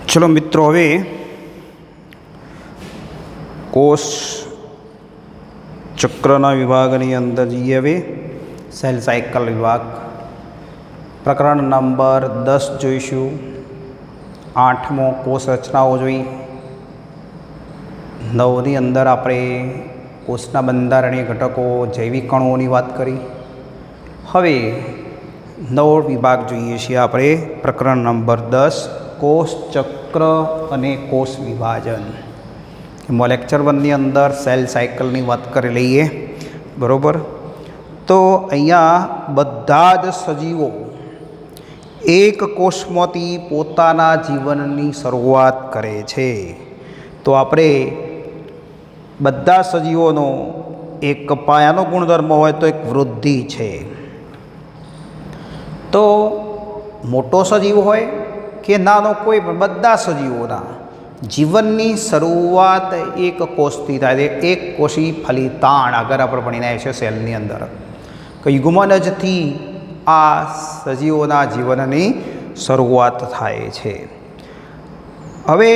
ચલો મિત્રો, હવે કોષ ચક્રના વિભાગની અંદર જઈએ. હવે સેલ સાયકલ વિભાગ પ્રકરણ નંબર 10 જોઈશું. 8મો કોષ રચનાઓ જોઈ. 9ની અંદર આપણે કોષના બંધારણીય ઘટકો જૈવિક કણોની વાત કરી. હવે 9 વિભાગ જોઈએ છીએ આપણે. પ્રકરણ નંબર 10 કોષ ચક્ર અને કોષ વિભાજન. એમાં લેક્ચર 1ની અંદર સેલ સાયકલની વાત કરી લઈએ. બરાબર. તો અહીંયા બધા જ સજીવો એક કોષમાંથી પોતાના જીવનની શરૂઆત કરે છે. તો આપણે બધા સજીવોનો એક પાયાનો ગુણધર્મ હોય તો એક વૃદ્ધિ છે. તો મોટો સજીવ હોય કે નાનો, કોઈ પણ બધા સજીવોના જીવનની શરૂઆત એક કોષથી થાય છે. એક કોષી ફલિતાણ આગળ આપણે ભણીને આવ્યા છે સેલની અંદર. યુગ્મનજથી આ સજીવોના જીવનની શરૂઆત થાય છે. હવે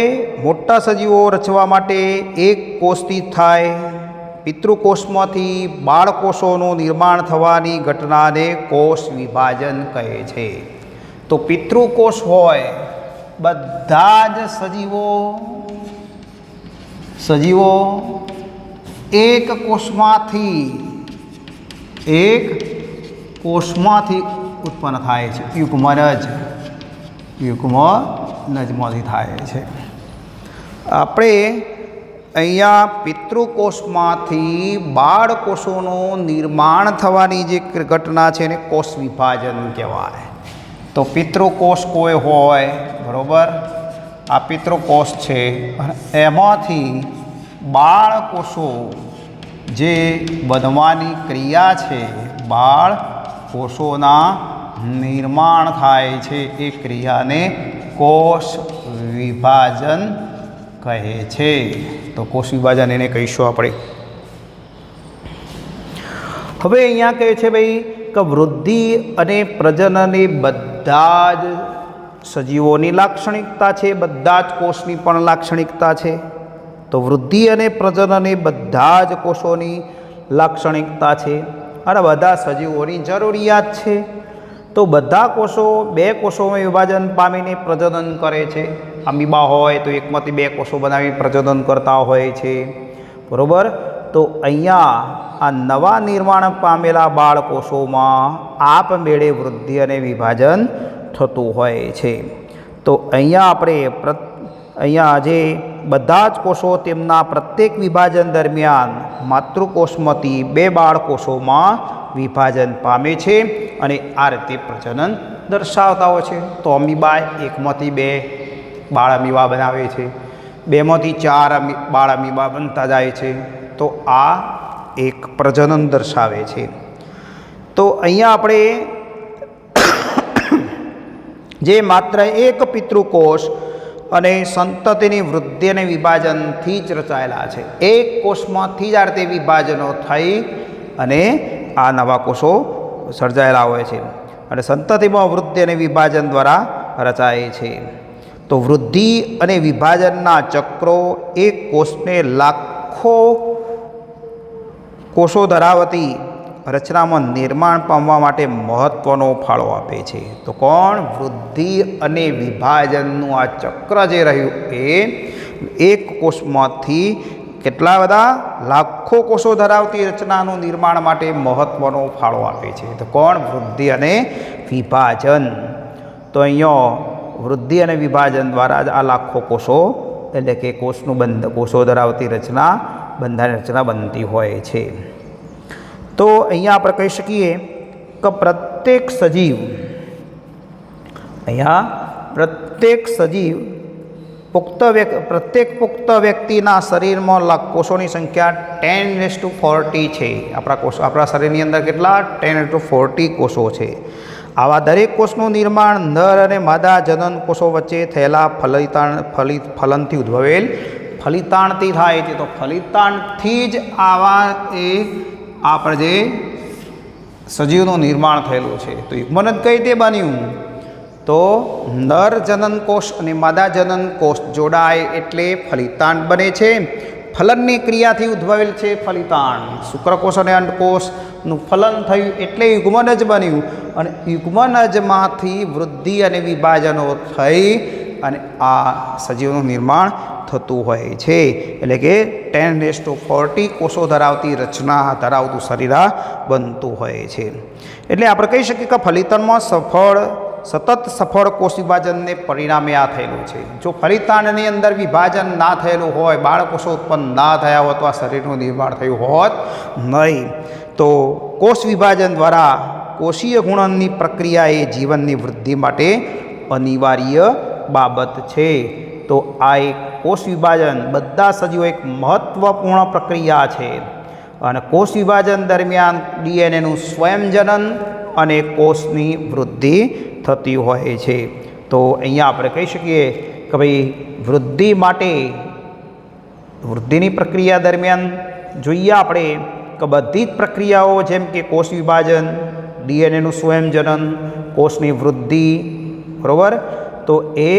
મોટા સજીવો રચવા માટે એક કોષથી થાય. પિતૃકોષમાંથી બાળકોષોનું નિર્માણ થવાની ઘટનાને કોષ વિભાજન કહે છે. તો પિતૃકોષ હોય, બધા જ સજીવો એક કોષમાંથી ઉત્પન્ન થાય છે. યુગ્મનજમાંથી થાય છે. આપણે અહીંયા પિતૃકોષમાંથી બાળકોષોનું નિર્માણ થવાની જે ઘટના છે એને કોષ વિભાજન કહેવાય. તો પિતૃકોષ કોઈ હોય, બરાબર, આ પિતૃકોષ છે, અને એમાંથી બાળકોષો જે બનવાની ક્રિયા છે, બાળકોષોના નિર્માણ થાય છે, એ ક્રિયાને કોષ વિભાજન કહે છે. તો કોષ વિભાજન એને કહીશું આપણે. હવે અહીંયા કહે છે ભાઈ કે વૃદ્ધિ અને પ્રજનનની બધા જ સજીવોની લાક્ષણિકતા છે, બધા જ કોષની પણ લાક્ષણિકતા છે. તો વૃદ્ધિ અને પ્રજનનની બધા જ કોષોની લાક્ષણિકતા છે અને બધા સજીવોની જરૂરિયાત છે. તો બધા કોષો 2 કોષોમાં વિભાજન પામીને પ્રજનન કરે છે. અમીબા હોય તો એકમાંથી 2 કોષો બનાવી પ્રજનન કરતા હોય છે. બરાબર. તો અહીંયા આ નવા નિર્માણ પામેલા બાળકોષોમાં આપમેળે વૃદ્ધિ અને વિભાજન થતું હોય છે. તો અહીંયા જે બધા જ કોષો તેમના પ્રત્યેક વિભાજન દરમિયાન માતૃકોષમાંથી 2 બાળકોષોમાં વિભાજન પામે છે અને આ રીતે પ્રજનન દર્શાવતા હોય છે. તો અમીબા એકમાંથી 2 બાળ અમીબા બનાવે છે, 2માંથી 4 બાળ અમીબા બનતા જાય છે. તો આ એક પ્રજનન દર્શાવે છે. તો અહીંયા આપણે જે માત્ર એક પિતૃકોષ અને સંતતિની વૃદ્ધિ અને વિભાજનથી જ રચાયેલા છે. એક કોષમાંથી જ આ રીતે વિભાજનો થઈ અને આ નવા કોષો સર્જાયેલા હોય છે અને સંતતિમાં વૃદ્ધિ અને વિભાજન દ્વારા રચાય છે. તો વૃદ્ધિ અને વિભાજનના ચક્રો એક કોષને લાખો કોષો ધરાવતી રચનામાં નિર્માણ પામવા માટે મહત્ત્વનો ફાળો આપે છે. તો કોણ? વૃદ્ધિ અને વિભાજનનું આ ચક્ર જે રહ્યું એ એક કોષમાંથી કેટલા બધા લાખો કોષો ધરાવતી રચનાનું નિર્માણ માટે મહત્ત્વનો ફાળો આપે છે. તો કોણ? વૃદ્ધિ અને વિભાજન. તો અહીંયા વૃદ્ધિ અને વિભાજન દ્વારા જ આ લાખો કોષો, એટલે કે કોષો ધરાવતી રચના, બંધારણીય રચના બનતી હોય છે. તો અહીંયા આપણે કહી શકીએ કે પ્રત્યેક સજીવ પ્રત્યેક પુખ્ત વ્યક્તિના શરીરમાં કોષોની સંખ્યા 10⁴ છે. આપણા શરીરની અંદર કેટલા? 10⁴ કોષો છે. આવા દરેક કોષનું નિર્માણ નર અને માદા જનન કોષો વચ્ચે થયેલા ફલનથી ઉદ્ભવેલ ફલિતાણથી થાય છે. તો ફલિતાણથી જ આપણે જે સજીવનું નિર્માણ થયેલું છે. તો યુગ્મનજ કઈ રીતે બન્યું? તો નર જનન કોષ અને માદા જનન કોષ જોડાય એટલે ફલિતાંડ બને છે. ફલનની ક્રિયાથી ઉદ્ભવેલ છે ફલિતાંડ. શુક્રકોષ અને અંડકોષનું ફલન થયું એટલે યુગ્મનજ બન્યું અને યુગ્મનજમાંથી વૃદ્ધિ અને વિભાજનો થઈ અને આ સજીવનું નિર્માણ થતું હોય છે. એટલે કે 10⁴ કોષો ધરાવતી રચના ધરાવતું શરીર બનતું હોય છે. એટલે આપણે કહી શકીએ કે ફલિતાંડમાં સતત સફળ કોષ વિભાજનને પરિણામે આ થયેલું છે. જો ફલિતાંડની અંદર વિભાજન ના થયેલું હોય, બાળકોષો ઉત્પન્ન ના થયા હોત તો આ શરીરનું નિર્માણ થયું હોત નહીં. તો કોષ વિભાજન દ્વારા કોષીય ગુણનની પ્રક્રિયા એ જીવનની વૃદ્ધિ માટે અનિવાર્ય બાબત છે. તો આ એક કોષ વિભાજન બધા સજીવો એક મહત્ત્વપૂર્ણ પ્રક્રિયા છે. અને કોષ વિભાજન દરમિયાન ડીએનએનું સ્વયંજનન અને કોષની વૃદ્ધિ થતી હોય છે. તો અહીંયા આપણે કહી શકીએ કે ભાઈ વૃદ્ધિ માટે વૃદ્ધિની પ્રક્રિયા દરમિયાન જોઈએ આપણે કે બધી જ પ્રક્રિયાઓ જેમ કે કોષ વિભાજન, ડીએનએનું સ્વયંજનન, કોષની વૃદ્ધિ, બરાબર, તો એ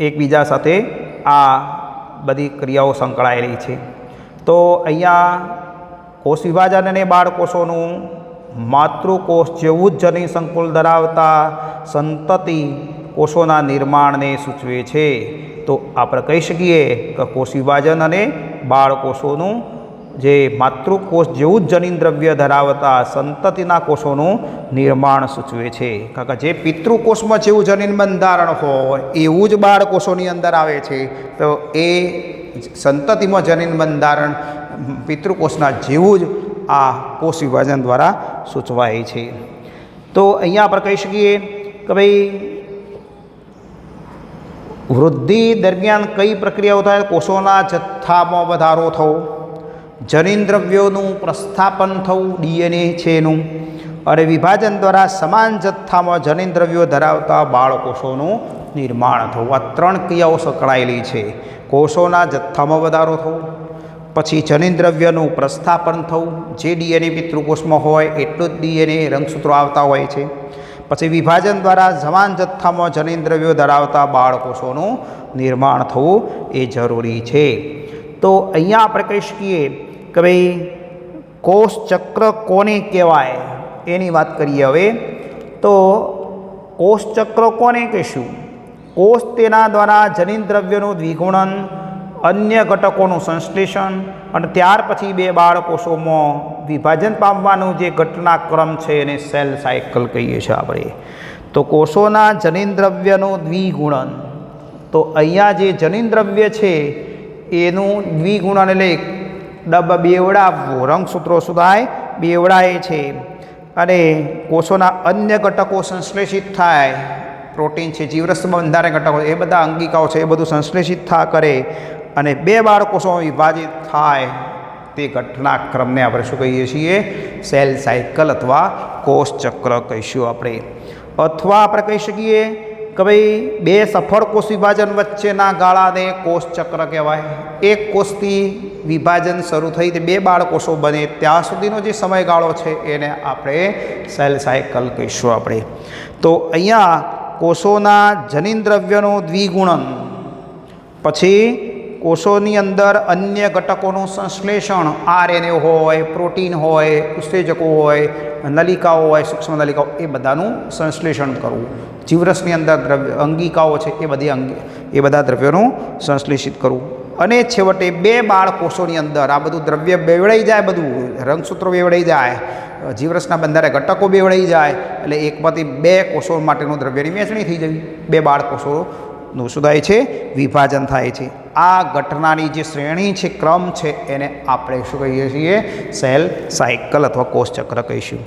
એકબીજા સાથે આ બધી ક્રિયાઓ સંકળાયેલી છે. તો અહીંયા કોષ વિભાજન અને બાળકોષોનું માતૃકોષ જેવું જ જનીન સંકુલ ધરાવતા સંતતિ કોષોના નિર્માણને સૂચવે છે. તો આપણે કહી શકીએ કે કોષ વિભાજન અને બાળકોષોનું જે માતૃકોષ જેવું જ જનીન દ્રવ્ય ધરાવતા સંતતિના કોષોનું નિર્માણ સૂચવે છે. કારણ કે જે પિતૃકોષમાં જેવું જનીન બંધારણ હોય એવું જ બાળકોષોની અંદર આવે છે. તો એ સંતતિમાં જનીન બંધારણ પિતૃકોષના જેવું જ આ કોષ વિભાજન દ્વારા સૂચવાય છે. તો અહીંયા આપણે કહી શકીએ કે ભાઈ વૃદ્ધિ દરમિયાન કઈ પ્રક્રિયાઓ થાય? કોષોના જથ્થામાં વધારો થવો, જનીન દ્રવ્યોનું પ્રસ્થાપન થવું, ડીએનએ છે એનું, અને વિભાજન દ્વારા સમાન જથ્થામાં જનીન દ્રવ્યો ધરાવતા બાળકોષોનું નિર્માણ થવું. આ 3 ક્રિયાઓ સંકળાયેલી છે. કોષોના જથ્થામાં વધારો થવો, પછી જનીન દ્રવ્યનું પ્રસ્થાપન થવું, જે ડીએનએ પિતૃકોષમાં હોય એટલું જ ડીએનએ રંગસૂત્રો આવતા હોય છે. પછી વિભાજન દ્વારા સમાન જથ્થામાં જનીન દ્રવ્યો ધરાવતા બાળકોષોનું નિર્માણ થવું એ જરૂરી છે. તો અહીંયા આપણે કહી શકીએ કે ભાઈ કોષ ચક્ર કોને કહેવાય એની વાત કરીએ હવે. તો કોષ ચક્ર કોને કહીશું? કોષ તેના દ્વારા જનીન દ્રવ્યનું દ્વિગુણન, અન્ય ઘટકોનું સંશ્લેષણ અને ત્યાર પછી 2 બાળકોષોમાં વિભાજન પામવાનું જે ઘટનાક્રમ છે એને સેલ સાયકલ કહીએ છીએ આપણે. તો કોષોના જનીન દ્રવ્યનું દ્વિગુણન, તો અહીંયા જે જનીન દ્રવ્ય છે એનું દ્વિગુણન એટલે બેવડાવવું, રંગસૂત્રો સુધાય બેવડાય છે. અને કોષોના અન્ય ઘટકો સંશ્લેષિત થાય, પ્રોટીન છે, જીવરસમાં બંધારણ ઘટકો, એ બધા અંગિકાઓ છે, એ બધું સંશ્લેષિત કરે અને 2 બાળકોષોમાં વિભાજિત થાય તે ઘટનાક્રમને આપણે શું કહીએ છીએ? સેલ સાયકલ અથવા કોષ ચક્ર કહીશું આપણે. અથવા આપણે કહી શકીએ કે ભાઈ 2 સફળ કોષ વિભાજન વચ્ચેના ગાળાને કોષ ચક્ર કહેવાય. એક કોષથી વિભાજન શરૂ થઈ તે 2 બાળકોષો બને ત્યાં સુધીનો જે સમયગાળો છે એને આપણે સેલ સાયકલ કહીશું આપણે. તો અહીંયા કોષોના જનીન દ્રવ્યનું દ્વિગુણન, પછી કોષોની અંદર અન્ય ઘટકોનું સંશ્લેષણ, આરએનએ હોય, પ્રોટીન હોય, ઉત્સેચકો હોય, નલિકાઓ હોય, સૂક્ષ્મ નલિકાઓ, એ બધાનું સંશ્લેષણ કરવું. જીવરસની અંદર અંગિકાઓ છે એ બધા દ્રવ્યોનું સંશ્લેષિત કરવું. અને છેવટે 2 બાળકોષોની અંદર આ બધું દ્રવ્ય બેવડાઈ જાય, બધું રંગસૂત્રો બેવડાઈ જાય, જીવરસના બંધારે ઘટકો બેવડાઈ જાય એટલે એકમાંથી 2 કોષો માટેનું દ્રવ્યની વહેંચણી થઈ જવી. 2 બાળકોષોનું શું થાય છે? વિભાજન થાય છે. આ ઘટનાની જે શ્રેણી છે, ક્રમ છે, એને આપણે શું કહીએ છીએ? સેલ સાયકલ અથવા કોષ ચક્ર કહીશું.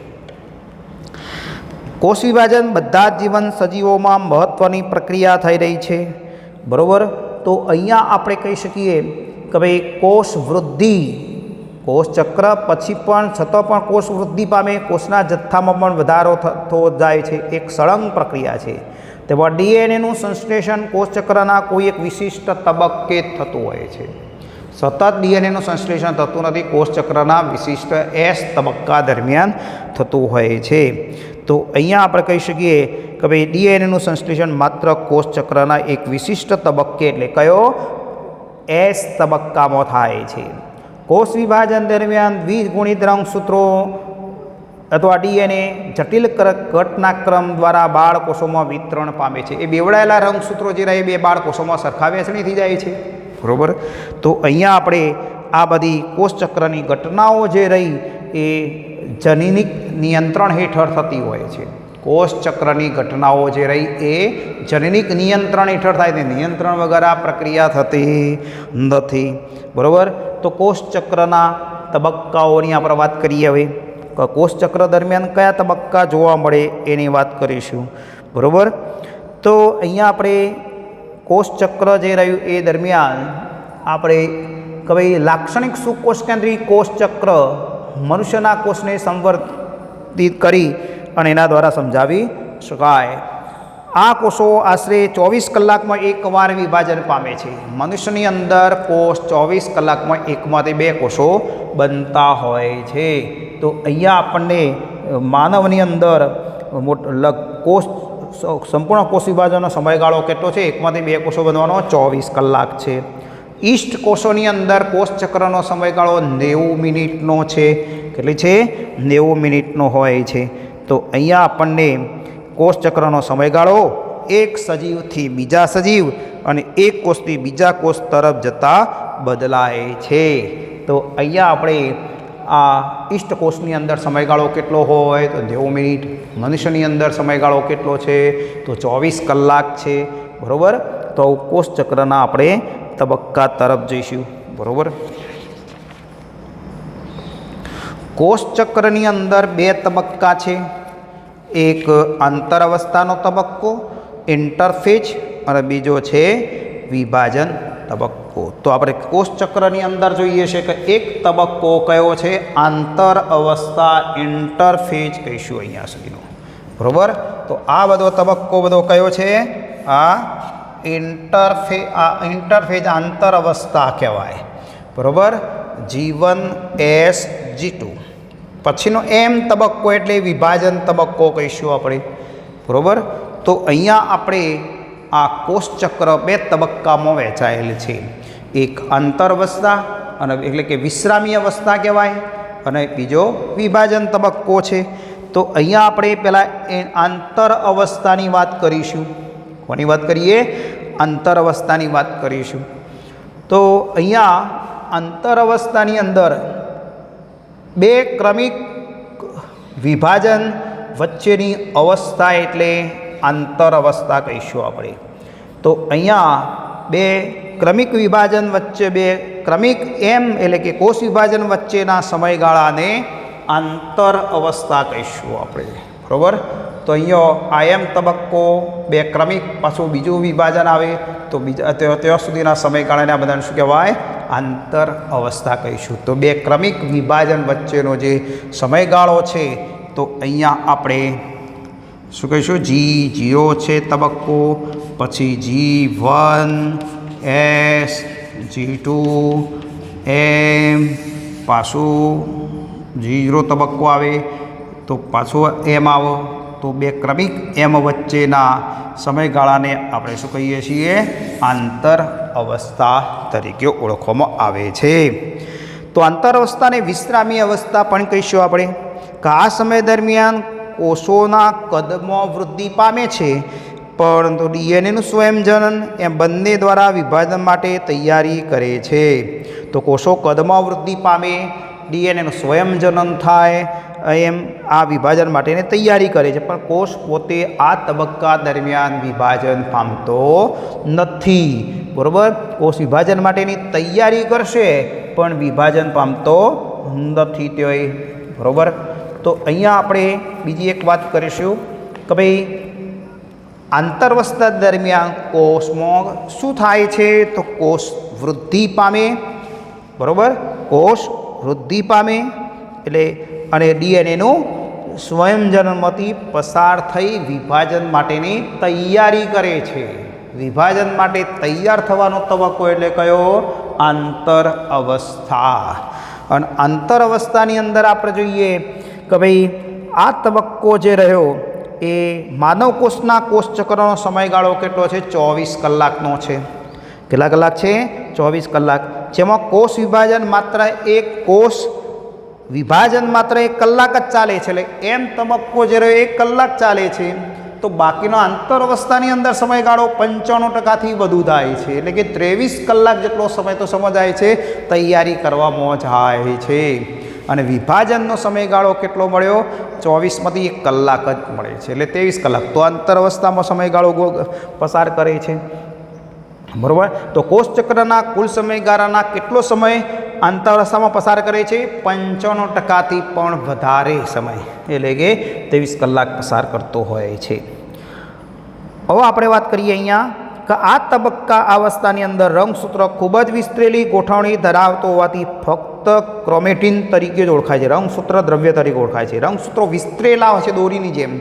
કોષ વિભાજન બધા જ જીવન સજીવોમાં મહત્ત્વની પ્રક્રિયા થઈ રહી છે, બરાબર. તો અહીંયા આપણે કહી શકીએ કે ભાઈ કોષ વૃદ્ધિ, કોષ ચક્ર પછી પણ છતાં પણ કોષ વૃદ્ધિ પામે, કોષના જથ્થામાં પણ વધારો થતો જાય છે, એક સળંગ પ્રક્રિયા છે. તેમાં ડીએનએનું સંશ્લેષણ કોષ ચક્રના કોઈ એક વિશિષ્ટ તબક્કે થતું હોય છે. સતત ડીએનએનું સંશ્લેષણ થતું નથી, કોષચક્રના વિશિષ્ટ એસ તબક્કા દરમિયાન થતું હોય છે. તો અહીંયા આપણે કહી શકીએ કે ભાઈ ડીએનએનું સંશ્લેષણ માત્ર કોષચક્રના એક વિશિષ્ટ તબક્કે એટલે કયો એસ તબક્કામાં થાય છે. કોષ વિભાજન દરમિયાન દ્વિગુણિત રંગસૂત્રો અથવા ડીએનએ જટિલ ઘટનાક્રમ દ્વારા બાળકોષોમાં વિતરણ પામે છે. એ બેવડાયેલા રંગસૂત્રો જે રહે બે બાળકોષોમાં સરખા વહેંચણી થઈ જાય છે. બરાબર. તો અહીંયા આપણે આ બધી કોષચક્રની ઘટનાઓ જે રહી એ જનીનિક નિયંત્રણ હેઠળ થતી હોય છે. કોષચક્રની ઘટનાઓ જે રહી એ જનીનિક નિયંત્રણ હેઠળ થાય છે. નિયંત્રણ વગર આ પ્રક્રિયા થતી નથી. બરાબર. તો કોષચક્રના તબક્કાઓની આપણે વાત કરીએ. હવે કોષચક્ર દરમિયાન કયા તબક્કા જોવા મળે એની વાત કરીશું. બરાબર. તો અહીંયા આપણે કોષચક્ર જે રહ્યું એ દરમિયાન આપણે કે ભાઈ લાક્ષણિક સુકોષકેન્દ્રી કોષચક્ર મનુષ્યના કોષને સંવર્ધિત કરી અને એના દ્વારા સમજાવી શકાય. આ કોષો આશરે 24 કલાકમાં એકવાર વિભાજન પામે છે. મનુષ્યની અંદર કોષ 24 કલાકમાં એકમાંથી બે કોષો બનતા હોય છે. તો અહીંયા આપણને માનવની અંદર કોષ સંપૂર્ણ કોષ વિભાજનનો સમયગાળો કેટલો છે? એકમાંથી બે કોષો બનવાનો 24 કલાક છે. ઈષ્ટ કોષોની અંદર કોષચક્રનો સમયગાળો 90 મિનિટનો છે. કેટલી છે? 90 મિનિટનો હોય છે. તો અહીંયા આપણને કોષચક્રનો સમયગાળો એક સજીવથી બીજા સજીવ અને એક કોષથી બીજા કોષ તરફ જતાં બદલાય છે. તો અહીંયા આપણે આ ઈષ્ટ કોષની અંદર સમયગાળો કેટલો હોય તો 90 મિનિટ. મનુષ્યની અંદર સમયગાળો કેટલો છે તો 24 કલાક છે. બરાબર. તો કોષચક્રના આપણે તબક્કા તરફ જઈશું. બરાબર. કોષચક્રની અંદર બે તબક્કા છે. એક આંતરઅવસ્થાનો તબક્કો ઇન્ટરફેજ અને બીજો છે વિભાજન તબક્કો. તો આપણે કોષચક્રની અંદર જોઈએ છે કે એક તબક્કો કયો છે? આંતર અવસ્થા ઇન્ટરફેજ કહીશું અહીંયા સુધીનો. બરાબર. તો આ બધો તબક્કો બધો કયો છે? આ ઇન્ટરફેજ આંતર અવસ્થા કહેવાય. બરાબર. G1 S G2 પછીનો એમ તબક્કો એટલે વિભાજન તબક્કો કહીશું આપણે. બરાબર. તો અહીંયા આપણે આ કોષચક્ર બે તબક્કામાં વહેંચાયેલ છે. એક આંતર અવસ્થા અને એટલે કે વિશ્રામી અવસ્થા કહેવાય અને બીજો વિભાજન તબક્કો છે. તો અહીંયા આપણે પહેલાં આંતર અવસ્થાની વાત કરીશું. કોની વાત કરીએ? આંતર અવસ્થાની વાત કરીશું. તો અહીંયા આંતર અવસ્થાની અંદર બે ક્રમિક વિભાજન વચ્ચેની અવસ્થા એટલે આંતર અવસ્થા કહીશું આપણે. તો અહીંયા બે ક્રમિક વિભાજન વચ્ચે બે ક્રમિક એમ એટલે કે કોષ વિભાજન વચ્ચેના સમયગાળાને આંતર અવસ્થા કહીશું આપણે. બરાબર. તો અહીંયા આ એમ તબક્કો બે ક્રમિક પાછું બીજું વિભાજન આવે તો બીજા ત્યાં સુધીના સમયગાળાને આ બધાને શું કહેવાય? આંતર અવસ્થા કહીશું. તો બે ક્રમિક વિભાજન વચ્ચેનો જે સમયગાળો છે તો અહીંયા આપણે શું કહીશું? G0 છે તબક્કો, પછી G1 S G2 M પાછું G0 તબક્કો આવે તો પાછું M આવો. તો બે ક્રમિક એમ વચ્ચેના સમયગાળાને આપણે શું કહીએ છીએ? આંતર અવસ્થા તરીકે ઓળખવામાં આવે છે. તો આંતર અવસ્થાને વિશ્રામી અવસ્થા પણ કહીશું આપણે. કે આ સમય દરમિયાન કોષોના કદમાં વૃદ્ધિ પામે છે પરંતુ ડીએનએનું સ્વયંજનન એમ બંને દ્વારા વિભાજન માટે તૈયારી કરે છે. તો કોષો કદમાં વૃદ્ધિ પામે, ડીએનએનું સ્વયંજનન થાય એમ આ વિભાજન માટેની તૈયારી કરે છે. પણ કોષ પોતે આ તબક્કા દરમિયાન વિભાજન પામતો નથી. બરાબર. કોષ વિભાજન માટેની તૈયારી કરશે પણ વિભાજન પામતો નથી ત્યોય. બરાબર. તો અહીંયા આપણે બીજી એક વાત કરીશું કે ભાઈ આંતરઅવસ્થા દરમિયાન કોષમાં શું થાય છે? તો કોષ વૃદ્ધિ પામે. બરાબર. કોષ વૃદ્ધિ પામે એટલે અને ડીએનએનું સ્વયંજનનમાંથી પસાર થઈ વિભાજન માટેની તૈયારી કરે છે. વિભાજન માટે તૈયાર થવાનો તબક્કો એટલે કયો? આંતર અવસ્થા. અને આંતર અવસ્થાની અંદર આપણે જોઈએ કે ભાઈ આ તબક્કો જે રહ્યો એ માનવ કોષના કોષચક્રનો સમયગાળો કેટલો છે? 24 કલાકનો છે. કેટલા કલાક છે? 24 કલાક. જેમાં કોષ વિભાજન માત્ર એક કોષ વિભાજન માત્ર 1 કલાક જ ચાલે છે. એટલે એમ તબક્કો જે રહ્યો 1 કલાક ચાલે છે, તો બાકીનો આંતર અવસ્થાની અંદર સમયગાળો 95%થી વધુ થાય છે. એટલે કે 23 કલાક જેટલો સમય તો સમજાય છે તૈયારી કરવામાં જાય છે. અને વિભાજનનો સમયગાળો કેટલો મળ્યો? 24માંથી 1 કલાક જ મળે છે. એટલે 23 કલાક તો આંતર અવસ્થામાં સમયગાળો પસાર કરે છે. બરાબર. તો કોષચક્રના કુલ સમયગાળાના કેટલો સમય આંતર અવસ્થામાં પસાર કરે છે? 95%થી પણ વધારે સમય, એટલે કે 23 કલાક પસાર કરતો હોય છે. હવે આપણે વાત કરીએ અહીંયા કે આ તબક્કા અવસ્થાની અંદર રંગસૂત્ર ખૂબ જ વિસ્તરેલી ગોઠવણી ધરાવતો હોવાથી ફક્ત ક્રોમેટિન તરીકે જ ઓળખાય છે. રંગસૂત્ર દ્રવ્ય તરીકે ઓળખાય છે. રંગસૂત્રો વિસ્તરેલા હોય છે દોરીની જેમ,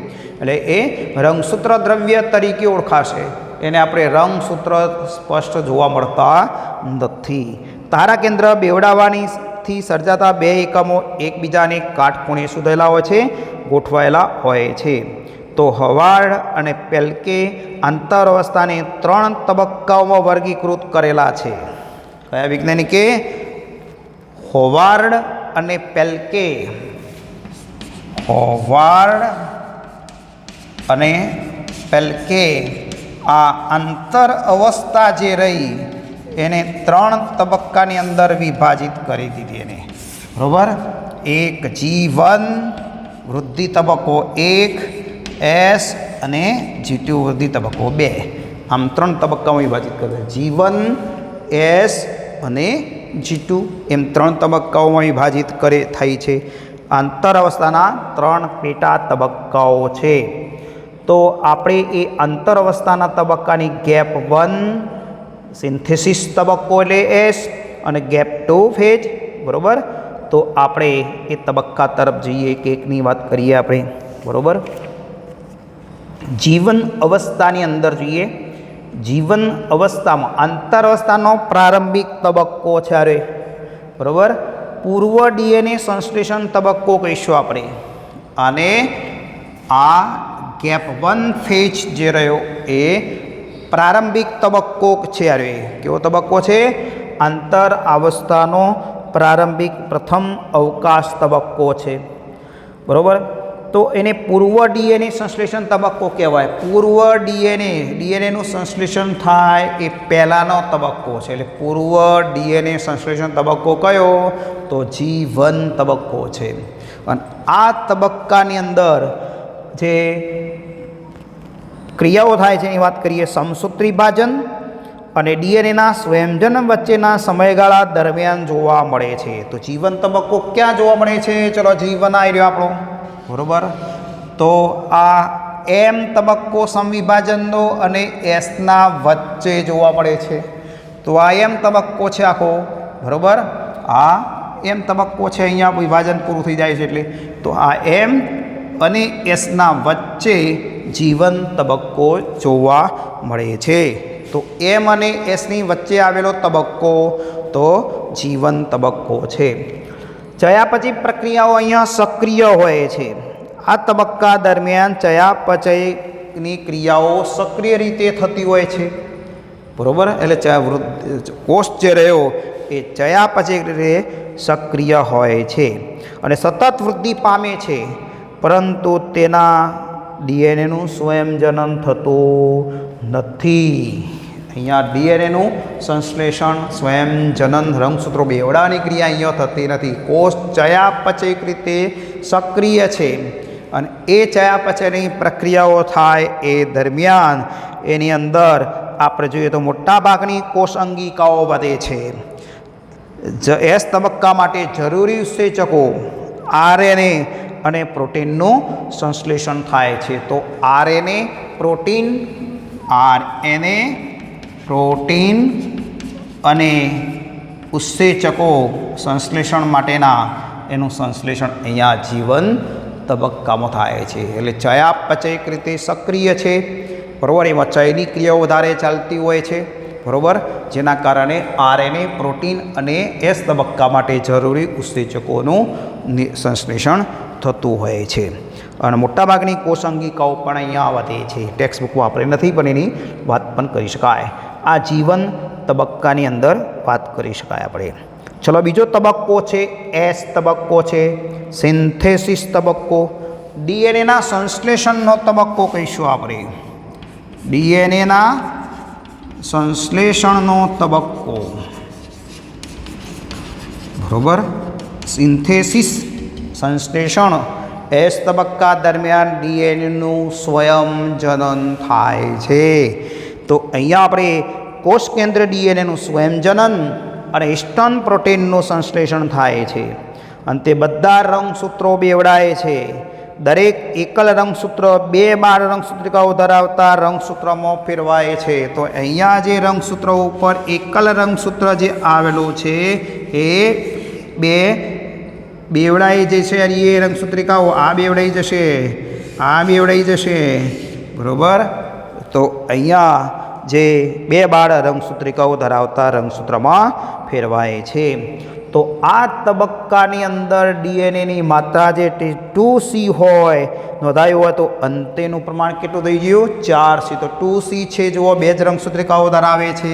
એટલે એ રંગસૂત્ર દ્રવ્ય તરીકે ઓળખાશે. એને આપણે રંગસૂત્ર સ્પષ્ટ જોવા મળતા નથી. તારા કેન્દ્ર બેવડાવવાથી સર્જાતા બે એકમો એકબીજાને કાટખૂણે શોધેલા હોય છે, ગોઠવાયેલા હોય છે. તો હવાર્ડ અને પેલ્કે આંતર અવસ્થાને 3 તબક્કાઓમાં વર્ગીકૃત કરેલા છે. કયા વૈજ્ઞાનિકે? હોવાર્ડ અને પેલ્કે. હોવાર્ડ અને પેલ્કે આ આંતર અવસ્થા જે રહી એને 3 તબક્કાની અંદર વિભાજિત કરી દીધી એને. બરાબર. એક G1 વૃદ્ધિ તબક્કો 1, S અને G2 વૃદ્ધિ તબક્કો 2. આમ 3 તબક્કામાં વિભાજિત કરે. G1, S અને G2 એમ 3 તબક્કાઓમાં વિભાજિત થઈ છે. આંતર અવસ્થાના 3 પેટા તબક્કાઓ છે. તો આપણે એ આંતર અવસ્થાના તબક્કાની ગેપ 1 સિન્થેસિસ તબક્કો એટલે S અને ગેપ 2 ફેજ. બરાબર. તો આપણે એ તબક્કા તરફ જઈએ કે એકની વાત કરીએ આપણે. બરાબર. જીવન અવસ્થાની અંદર જોઈએ. જીવન અવસ્થામાં આંતર અવસ્થાનો પ્રારંભિક તબક્કો છે. બરાબર. પૂર્વ ડીએનએ સંશ્લેષણ તબક્કો કહીશું આપણે. અને આ ગેપ 1 ફેજ જે રહ્યો એ પ્રારંભિક તબક્કો છે. કેવો તબક્કો છે? આંતર અવસ્થાનો પ્રારંભિક પ્રથમ અવકાશ તબક્કો છે. બરાબર. તો એને પૂર્વ ડીએનએ સંશ્લેષણ તબક્કો કહેવાય. પૂર્વ ડીએનએનું સંશ્લેષણ થાય એ પહેલાંનો તબક્કો છે. એટલે પૂર્વ ડીએનએ સંશ્લેષણ તબક્કો કયો? તો G1 તબક્કો છે. અને આ તબક્કાની અંદર જે ક્રિયાઓ થાય છે એની વાત કરીએ. સમસૂત્ર વિભાજન અને ડીએનએના સ્વયંજન વચ્ચેના સમયગાળા દરમિયાન જોવા મળે છે. તો G1 તબક્કો ક્યાં જોવા મળે છે? ચલો G1 આવી રહ્યો આપણો. બરાબર. તો આ M તબક્કો સમવિભાજનનો અને Sના વચ્ચે જોવા મળે છે. તો આ M તબક્કો છે આખો. બરાબર. આ M તબક્કો છે. અહીંયા વિભાજન પૂરું થઈ જાય છે એટલે. તો આ M અને Sના વચ્ચે G1 તબક્કો જોવા મળે છે. તો M અને Sની વચ્ચે આવેલો તબક્કો તો G1 તબક્કો છે. ચયાપચય પ્રક્રિયાઓ અહીંયા સક્રિય હોય છે. આ તબક્કા દરમિયાન ચયાપચયની ક્રિયાઓ સક્રિય રીતે થતી હોય છે. બરાબર. એટલે કોષ જે રહ્યો એ ચયાપચય રીતે સક્રિય હોય છે અને સતત વૃદ્ધિ પામે છે, પરંતુ તેના ડીએનએનું સ્વયંજનન થતું નથી. અહીંયા ડીએનએનું સંશ્લેષણ સ્વયંજનન રંગસૂત્રો બેવડાની ક્રિયા અહીંયા થતી નથી. કોષ ચયાપચયિક રીતે સક્રિય છે અને એ ચયાપચયની પ્રક્રિયાઓ થાય એ દરમિયાન એની અંદર આપણે જોઈએ તો મોટાભાગની કોષ અંગિકાઓ વધે છે. S તબક્કા માટે જરૂરી ઉત્સેચકો RNA અને પ્રોટીનનું સંશ્લેષણ થાય છે. તો RNA પ્રોટીન અને ઉત્સેચકો સંશ્લેષણ માટેના એનું સંશ્લેષણ અહીંયા G1 તબક્કામાં થાય છે. એટલે ચયાપચયિક રીતે સક્રિય છે. બરાબર. એમાં ચયની ક્રિયાઓ વધારે ચાલતી હોય છે. બરાબર, જેના કારણે આરએનએ, પ્રોટીન અને એસ તબક્કા માટે જરૂરી ઉત્સેચકોનું સંશ્લેષણ થતું હોય છે. અને મોટાભાગની કોષ અંગિકાઓ પણ અહીંયા વધે છે. ટેક્સ્ટ બુકમાં આપણે નથી, પણ એની વાત પણ કરી શકાય. આ જીવન તબક્કાની અંદર વાત કરી શકાય આપણે. ચલો, બીજો તબક્કો છે એસ તબક્કો છે, સિન્થેસિસ તબક્કો. ડીએનએના સંશ્લેષણનો તબક્કો કહીશું આપણે. ડીએનએના સંશ્લેષણનો તબક્કો, બરોબર. સિન્થેસિસ સંશ્લેષણ. એસ તબક્કા દરમિયાન ડીએનએનું સ્વયંજનન થાય છે. તો અહીંયા આપણે કોષ કેન્દ્ર ડીએનએનું સ્વયંજનન અને હિસ્ટોન પ્રોટીનનું સંશ્લેષણ થાય છે. અને તે બધા રંગસૂત્રો બેવડાય છે. દરેક એકલ રંગસૂત્ર 2 બાળ રંગસૂત્રિકાઓ ધરાવતા રંગસૂત્રમાં ફેરવાય છે. તો અહીંયા જે રંગસૂત્રો ઉપર એકલ રંગસૂત્ર જે આવેલું છે એ 2 બેવડાઈ જશે. એ રંગસૂત્રિકાઓ આ બેવડાઈ જશે, આ બેવડાઈ જશે, બરાબર. તો અહીંયા જે 2 બાળ રંગસૂત્રિકાઓ ધરાવતા રંગસૂત્રમાં ફેરવાય છે. તો આ તબક્કાની અંદર ડીએનએની માત્રા જે 2C હોય નોંધાયું હોય તો અંતેનું પ્રમાણ કેટલું થઈ ગયું? 4C. તો 2C છે, જુઓ 2 જ રંગસૂત્રિકાઓ ધરાવે છે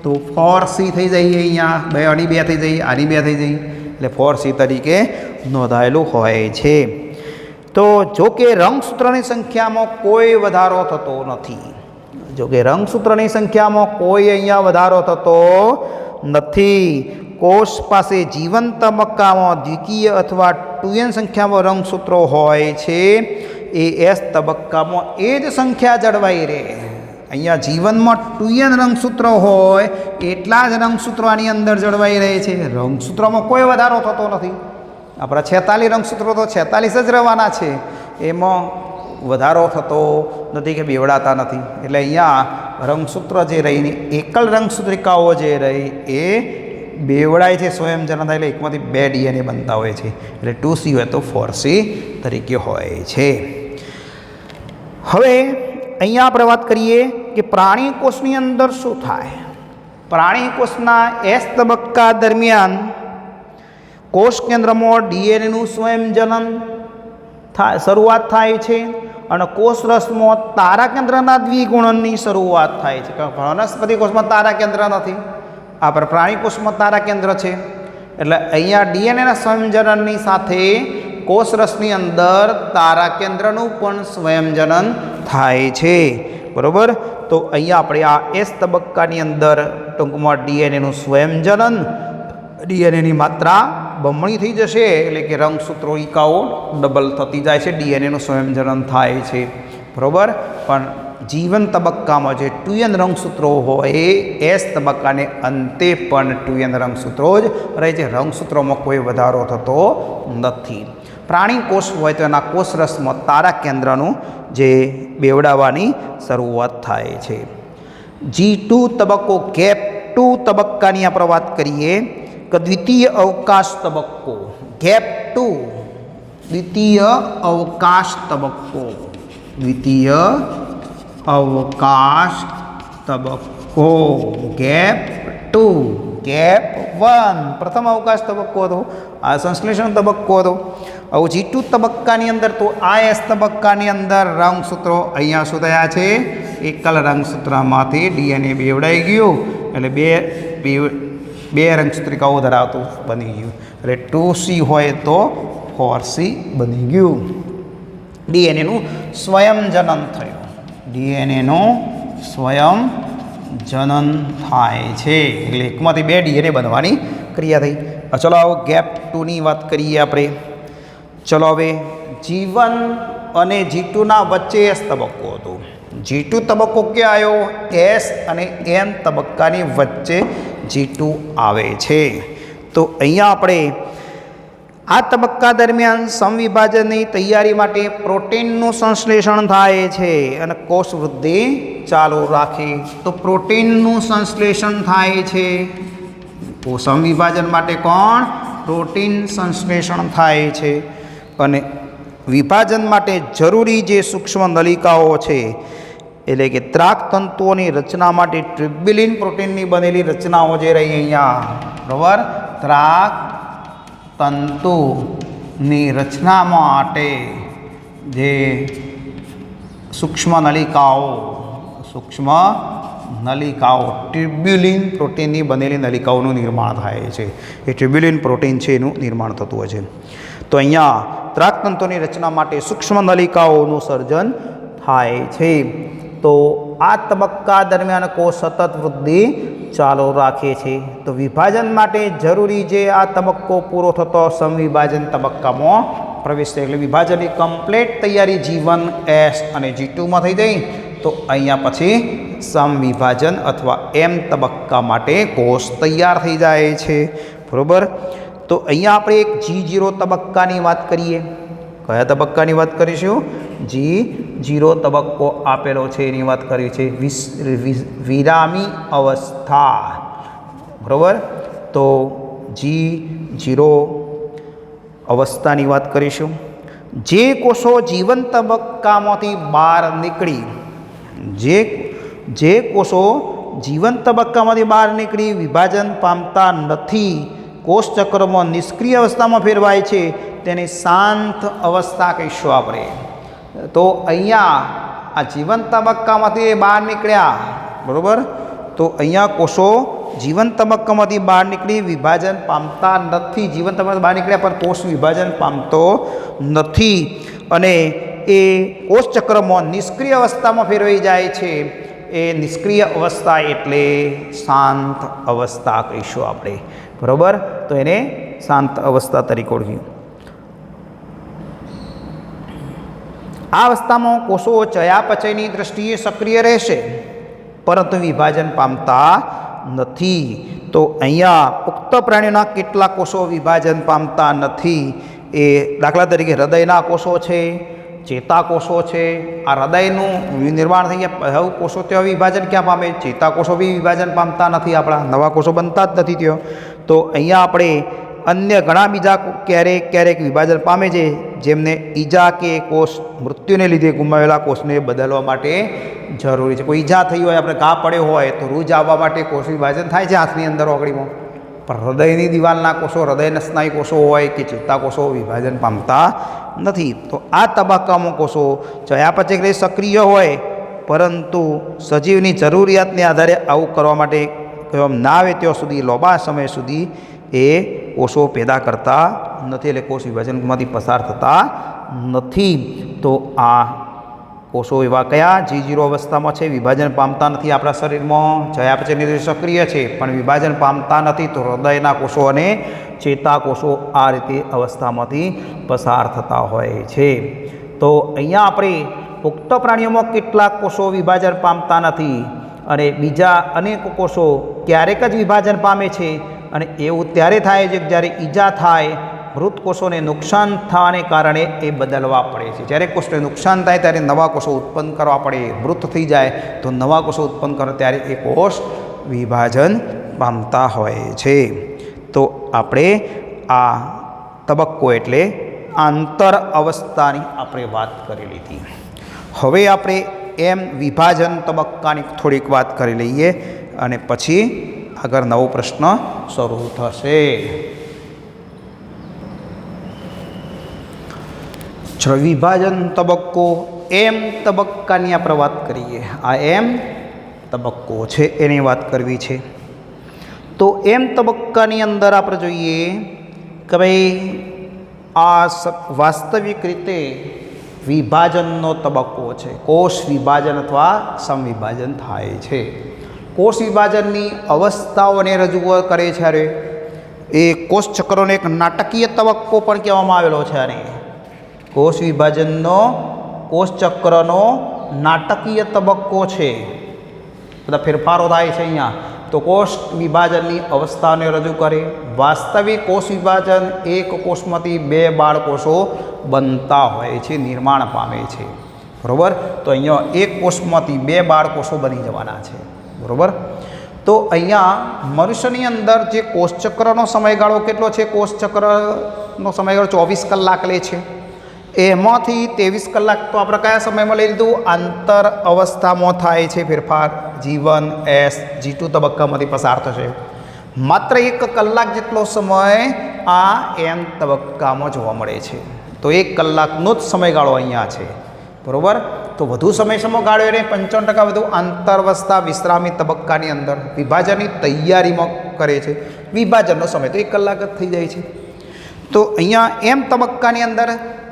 તો 4C થઈ જાય. અહીંયા 2 આની 2 થઈ જાય, આની 2 થઈ જાય, એટલે 4C તરીકે નોંધાયેલું હોય છે. તો જો કે રંગસૂત્રની સંખ્યામાં કોઈ વધારો થતો નથી. જો કે રંગસૂત્રની સંખ્યામાં કોઈ અહીંયા વધારો થતો નથી. કોષ પાસે જીવન તબક્કામાં દ્વિકીય અથવા 2n સંખ્યામાં રંગસૂત્રો હોય છે. એ એસ તબક્કામાં એ જ સંખ્યા જળવાઈ રહે. અહીંયા જીવનમાં 2n રંગસૂત્રો હોય એટલા જ રંગસૂત્રો આની અંદર જળવાઈ રહે છે. રંગસૂત્રોમાં કોઈ વધારો થતો નથી. આપણા 46 રંગસૂત્રો તો 46 જ રહેવાના છે, એમાં વધારો થતો નથી કે બેવડાતા નથી. એટલે અહીંયા રંગસૂત્ર જે રહીને એકલ રંગસૂત્રિકાઓ જે રહી એ બેવડાય છે, સ્વયંજનન થાય. એટલે એકમાંથી 2 ડીએનએ બનતા હોય છે. એટલે 2C હોય તો 4C તરીકે હોય છે. હવે અહીંયા આપણે વાત કરીએ કે પ્રાણી કોષની અંદર શું થાય. પ્રાણી કોષના એસ તબક્કા દરમિયાન કોષ કેન્દ્રમાં ડીએનએનું સ્વયંજનન શરૂઆત થાય છે અને કોષ રસમાં તારા કેન્દ્રના દ્વિગુણનની શરૂઆત થાય છે. વનસ્પતિ કોષમાં તારા કેન્દ્ર નથી, આ પર પ્રાણી કોષમાં તારા કેન્દ્ર છે. એટલે અહીંયા ડીએનએના સ્વયંજનનની સાથે કોષ રસની અંદર તારા કેન્દ્રનું પણ સ્વયંજનન થાય છે, બરાબર. તો અહીંયા આપણે આ એસ તબક્કાની અંદર ટૂંકમાં ડીએનએનું સ્વયંજનન, ડીએનએની માત્રા બમણી થઈ જશે, એટલે કે રંગસૂત્રોઇકાઓ ડબલ થતી જાય છે, ડીએનએનું સ્વયંજનન થાય છે, બરાબર. પણ જીવન તબક્કામાં જે 2n રંગસૂત્રો હોય એ એસ તબક્કાને અંતે પણ 2n રંગસૂત્રો જ રહે છે. રંગસૂત્રોમાં કોઈ વધારો થતો નથી. પ્રાણી કોષ હોય તો એના કોષ રસમાં તારા કેન્દ્રનું જે બેવડાવવાની શરૂઆત થાય છે. G2 તબક્કો, ગેપ 2 તબક્કાની આપણે વાત કરીએ કે દ્વિતીય અવકાશ તબક્કો. ગેપ 2 દ્વિતીય અવકાશ તબક્કો. દ્વિતીય અવકાશ તબક્કો ગેપ 2. ગેપ 1 પ્રથમ અવકાશ તબક્કો હતો, આ સંશ્લેષણ તબક્કો હતો. હવે G2 તબક્કાની અંદર તો આ એસ તબક્કાની અંદર રંગસૂત્રો અહીંયા શું થયા છે? એકલ રંગસૂત્રમાંથી ડીએનએ બેવડાઈ ગયું, એટલે બે રંગસૂત્રિકાઓ ધરાવતું બની ગયું. એટલે 2C હોય તો 4C બની ગયું. ડીએનએનું સ્વયંજનન થયું. ડીએનએનું સ્વયંજનન થાય છે, એટલે એકમાંથી 2 ડીએનએ બનવાની ક્રિયા થઈ. ચલો આવો ગેપ 2ની વાત કરીએ આપણે. ચલો હવે G1 અને G2ના વચ્ચે એસ તબક્કો હતો. G2 તબક્કો ક્યાં આવ્યો? એસ અને એન તબક્કાની વચ્ચે G2 આવે છે. તો અહીંયા આપણે આ તબક્કા દરમિયાન સમવિભાજનની તૈયારી માટે પ્રોટીનનું સંશ્લેષણ થાય છે અને કોષ વૃદ્ધિ ચાલુ રાખે. તો પ્રોટીનનું સંશ્લેષણ થાય છે. સમવિભાજન માટે કોણ? પ્રોટીન સંશ્લેષણ થાય છે. અને વિભાજન માટે જરૂરી જે સૂક્ષ્મ નલિકાઓ છે એટલે કે ત્રાક તંતુઓની રચના માટે ટ્યુબ્યુલિન પ્રોટીનની બનેલી રચનાઓ જે રહી અહીંયા, બરાબર, ત્રાક તંતુની રચના માટે જે સૂક્ષ્મ નલિકાઓ ટ્યુબ્યુલિન પ્રોટીનની બનેલી નલિકાઓનું નિર્માણ થાય છે. એ ટ્યુબ્યુલિન પ્રોટીન છે એનું નિર્માણ થતું હોય છે. તો અહીંયા ત્રાકતંતુની રચના માટે સૂક્ષ્મ નલિકાઓનું સર્જન થાય છે. તો આ તબક્કા દરમિયાન કોષ સતત વૃદ્ધિ ચાલુ રાખે છે. તો વિભાજન માટે જરૂરી જે આ તબક્કો પૂરો થતો સમવિભાજન તબક્કામાં પ્રવેશ થાય, એટલે વિભાજનની કમ્પ્લીટ તૈયારી G1 S અને G2માં થઈ ગઈ. તો અહીંયા પછી સમવિભાજન અથવા M તબક્કા માટે કોષ તૈયાર થઈ જાય છે, બરાબર. તો અહીંયા આપણે એક G0 તબક્કાની વાત કરીએ. કયા તબક્કાની વાત કરીશું? G0 તબક્કો આપેલો છે એની વાત કરી છે, વિરામી અવસ્થા, બરાબર. તો G0 અવસ્થાની વાત કરીશું. જે કોષો જીવન તબક્કામાંથી બહાર નીકળી જે કોષો જીવન તબક્કામાંથી બહાર નીકળી વિભાજન પામતા નથી, કોષ ચક્રમાં નિષ્ક્રિય અવસ્થામાં ફેરવાય છે, તેને શાંત અવસ્થા કહીશું આપણે. તો અહીંયા આ જીવન તબક્કામાંથી બહાર નીકળ્યા, બરાબર. તો અહીંયા કોષો જીવન તબક્કામાંથી બહાર નીકળી વિભાજન પામતા નથી. જીવન તબક્કામાંથી બહાર નીકળ્યા પણ કોષ વિભાજન પામતો નથી અને એ કોષ ચક્રમાં નિષ્ક્રિય અવસ્થામાં ફેરવાઈ જાય છે. એ નિષ્ક્રિય અવસ્થા એટલે શાંત અવસ્થા કહીશું આપણે, બરાબર. તો એને શાંત અવસ્થા તરીકે ઓળખ્યું. આ અવસ્થામાં કોષો ચયાપચયની દ્રષ્ટિએ સક્રિય રહેશે પરંતુ વિભાજન પામતા નથી. તો અહીંયા પુખ્ત પ્રાણીઓના કેટલાક કોષો વિભાજન પામતા નથી. એ દાખલા તરીકે હૃદયના કોષો છે, ચેતાકોષો છે. આ હૃદયનું નિર્માણ થઈ ગયા, હવે કોષો ત્યાં વિભાજન ક્યાં પામે? ચેતાકોષો બી વિભાજન પામતા નથી, આપણા નવા કોષો બનતા જ નથી ત્યાં. તો અહીંયા આપણે અન્ય ઘણા બીજા ક્યારેક વિભાજન પામે છે, જેમને ઈજા કે કોષ મૃત્યુને લીધે ગુમાવેલા કોષને બદલવા માટે જરૂરી છે. કોઈ ઈજા થઈ હોય, આપણે ઘા પડ્યો હોય તો રૂજ આવવા માટે કોષ વિભાજન થાય છે હાથની અંદર ઓગળીમાં. પણ હૃદયની દિવાલના કોષો, હૃદયના સ્નાયુ કોષો હોય કે ચેતાકોષો વિભાજન પામતા નથી. તો આ તબક્કામાં કોષો ચયાપચય સક્રિય હોય પરંતુ સજીવની જરૂરિયાતને આધારે આવું કરવા માટે ના આવે ત્યાં સુધી લાંબા સમય સુધી એ કોષો પેદા કરતા નથી, એટલે કોષ વિભાજનમાંથી પસાર થતા નથી. તો આ કોષો એવા કયા G0 અવસ્થામાં છે, વિભાજન પામતા નથી. આપણા શરીરમાં ચયાપચયની રીતે સક્રિય છે પણ વિભાજન પામતા નથી. તો હૃદયના કોષો અને ચેતાકોષો આ રીતે અવસ્થામાંથી પસાર થતા હોય છે. તો અહીંયા આપણે પુખ્ત પ્રાણીઓમાં કેટલાક કોષો વિભાજન પામતા નથી અને બીજા અનેક કોષો ક્યારેક જ વિભાજન પામે છે. અને એવું ત્યારે થાય છે જ્યારે ઈજા થાય, મૃત કોષોને નુકસાન થવાને કારણે એ બદલવા પડે છે. જ્યારે કોષને નુકસાન થાય ત્યારે નવા કોષો ઉત્પન્ન કરવા પડે. મૃત થઈ જાય તો નવા કોષો ઉત્પન્ન કરે ત્યારે એ કોષ વિભાજન પામતા હોય છે. તો આપણે આ તબક્કો એટલે આંતર અવસ્થાની આપણે વાત કરી લીધી. હવે આપણે એમ વિભાજન તબક્કાની થોડીક વાત કરી લઈએ અને પછી આગળ નવો પ્રશ્ન શરૂ થશે. વિભાજન તબક્કો એમ તબક્કાની આપણે વાત કરીએ. આ એમ તબક્કો છે એની વાત કરવી છે. તો એમ તબક્કાની અંદર આપણે જોઈએ કે ભાઈ આ વાસ્તવિક રીતે વિભાજનનો તબક્કો છે. કોષ વિભાજન અથવા સમવિભાજન થાય છે. કોષ વિભાજનની અવસ્થાઓને રજૂ કરે છે. અરે એ કોષ ચક્રનો એક નાટકીય તબક્કો પણ કહેવામાં આવેલો છે. અને કોષ વિભાજનનો કોષ ચક્રનો નાટકીય તબક્કો છે. બધા ફેરફારો થાય છે અહીંયા. તો કોષ વિભાજનની અવસ્થાને રજૂ કરે. વાસ્તવિક કોષ વિભાજન એક કોષમાંથી બે બાળકોષો બનતા હોય છે, નિર્માણ પામે છે, બરાબર. તો અહીંયા એક કોષમાંથી બે બાળકોષો બની જવાના છે, બરાબર. તો અહીંયા મનુષ્યની અંદર જે કોષચક્રનો સમયગાળો કેટલો છે? કોષચક્રનો સમયગાળો 24 કલાક લે છે. એમાંથી 23 કલાક તો આપણે કયા સમયમાં લઈ લીધું? આંતર અવસ્થામાં થાય છે ફેરફાર. G1 S G2 તબક્કામાંથી પસાર થશે. માત્ર 1 કલાક જેટલો સમય આ n તબક્કામાં જોવા મળે છે. તો 1 કલાકનો જ સમયગાળો અહીંયા છે, બરાબર. તો વધુ સમયગાળો એને 55% વધુ આંતરવસ્થા વિશ્રામી તબક્કાની અંદર વિભાજનની તૈયારીમાં કરે છે. વિભાજનનો સમય તો 1 કલાક જ થઈ જાય છે. તો અહીંયા એમ તબક્કાની અંદર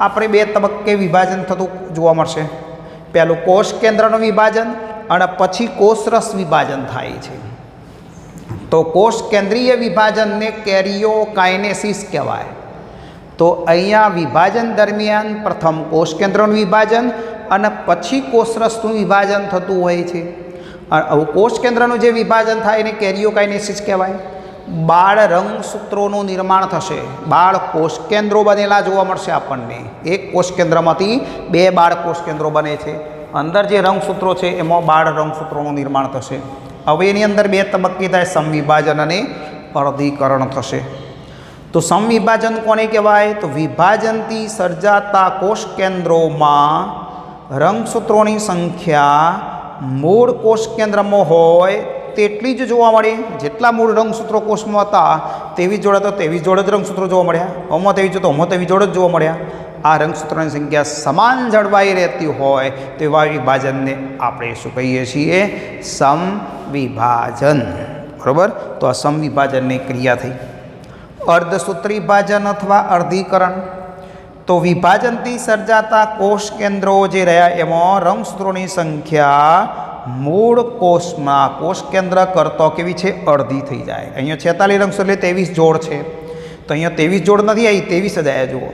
આપણે 2 તબક્કે વિભાજન થતું જોવા મળશે. પહેલું કોષ કેન્દ્રનું વિભાજન અને પછી કોષરસ વિભાજન થાય છે. તો કોષ કેન્દ્રીય વિભાજનને કેરિયોકાઇનેસિસ કહેવાય. તો અહીંયા વિભાજન દરમિયાન પ્રથમ કોષ કેન્દ્રનું વિભાજન અને પછી કોષરસનું વિભાજન થતું હોય છે. કોષ કેન્દ્રનું જે વિભાજન થાય એને કેરિયોકાઇનેસિસ કહેવાય. બાળ રંગસૂત્રોનું નિર્માણ થશે. બાળ કોષ કેન્દ્રો બનેલા જોવા મળશે આપણને. એક કોષ કેન્દ્રમાંથી 2 બાળ કોષ કેન્દ્રો બને છે. અંદર જે રંગસૂત્રો છે એમાં બાળ રંગસૂત્રોનું નિર્માણ થશે. હવે એની અંદર 2 તબક્કે થાય, સમવિભાજન અને અર્ધીકરણ થશે. તો સમવિભાજન કોને કહેવાય? તો વિભાજનથી સર્જાતા કોષ કેન્દ્રોમાં રંગસૂત્રોની સંખ્યા મૂળ કોષ કેન્દ્રમાં હોય તેટલી જ જોવા મળે. જેટલા મૂળ રંગસૂત્રો કોષમાં હતા તેવી જોડે તો તેવી જોડે જ રંગસૂત્રો જોવા મળ્યા. આમાં તેવી જો તો આમાં તેવી જોડે જ જોવા મળ્યા. આ રંગસૂત્રોની સંખ્યા સમાન જળવાઈ રહેતી હોય તેવા વિભાજનને આપણે શું કહીએ છીએ? સમવિભાજન. બરાબર. તો આ સમવિભાજનની ક્રિયા થઈ. અર્ધસૂત્રી વિભાજન અથવા અર્ધીકરણ. તો વિભાજનથી સર્જાતા કોષ કેન્દ્રો જે રહ્યા એમાં રંગસૂત્રોની સંખ્યા મૂળ કોષમાં કોષ કેન્દ્ર કરતો કેવી છે? અડધી થઈ જાય. અહીંયા 46 રંગસૂત્રો એટલે 23 જોડ છે. તો અહીંયા 23 જોડ નથી આવી, 23 જ આવ્યા. જુઓ,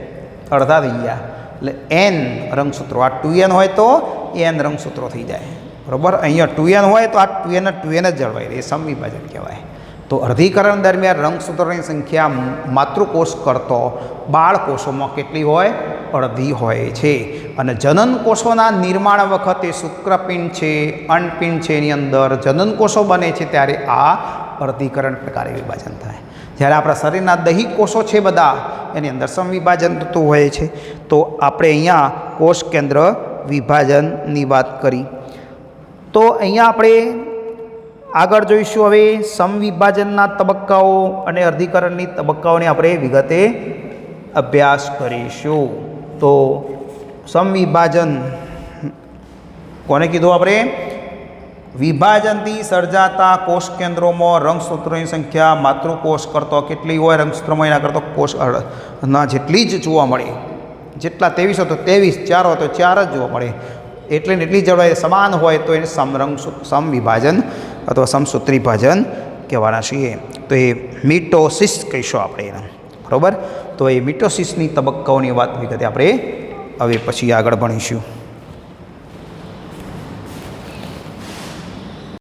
અડધા થઈ ગયા. એટલે n રંગસૂત્રો. આ 2n હોય તો n રંગસૂત્રો થઈ જાય, બરાબર. અહીંયા 2n હોય તો આ 2n જ જળવાઈ રહે. એ સમવિભાજન કહેવાય. તો અર્ધીકરણ દરમિયાન રંગસૂત્રોની સંખ્યા માતૃકોષ કરતો બાળકોષોમાં કેટલી હોય? અડધી હોય છે. અને જનન કોષોના નિર્માણ વખતે શુક્રપિંડ છે, અંડપિંડ છે, એની અંદર જનન કોષો બને છે ત્યારે આ અર્ધીકરણ પ્રકારે વિભાજન થાય. જ્યારે આપણા શરીરના દૈહિક કોષો છે બધા, એની અંદર સમવિભાજન થતું હોય છે. તો આપણે અહીંયા કોષ કેન્દ્ર વિભાજનની વાત કરી. તો અહીંયા આપણે આગળ જોઈશું હવે સમવિભાજનના તબક્કાઓ અને અર્ધીકરણની તબક્કાઓને આપણે વિગતે અભ્યાસ કરીશું. તો સમવિભાજન કોને કીધું આપણે? વિભાજનથી સર્જાતા કોષ કેન્દ્રોમાં રંગસૂત્રોની સંખ્યા માતૃકોષ કરતો કેટલી હોય? રંગસૂત્રોમાં એના કરતો કોષના જેટલી જ જોવા મળે. જેટલા 23 હોય તો 23, 4 હોય તો 4 જ જોવા મળે. એટલે ને એટલી જળવાઈ સમાન હોય તો એને સમવિભાજન અથવા સમસૂત્રી વિભાજન કહેવાના છીએ. તો એ મિટોસિસ કહીશું આપણે એને, બરાબર. તો એ મિટોસિસની તબક્કાઓની વાત વિગતે આપણે હવે પછી આગળ ભણીશું.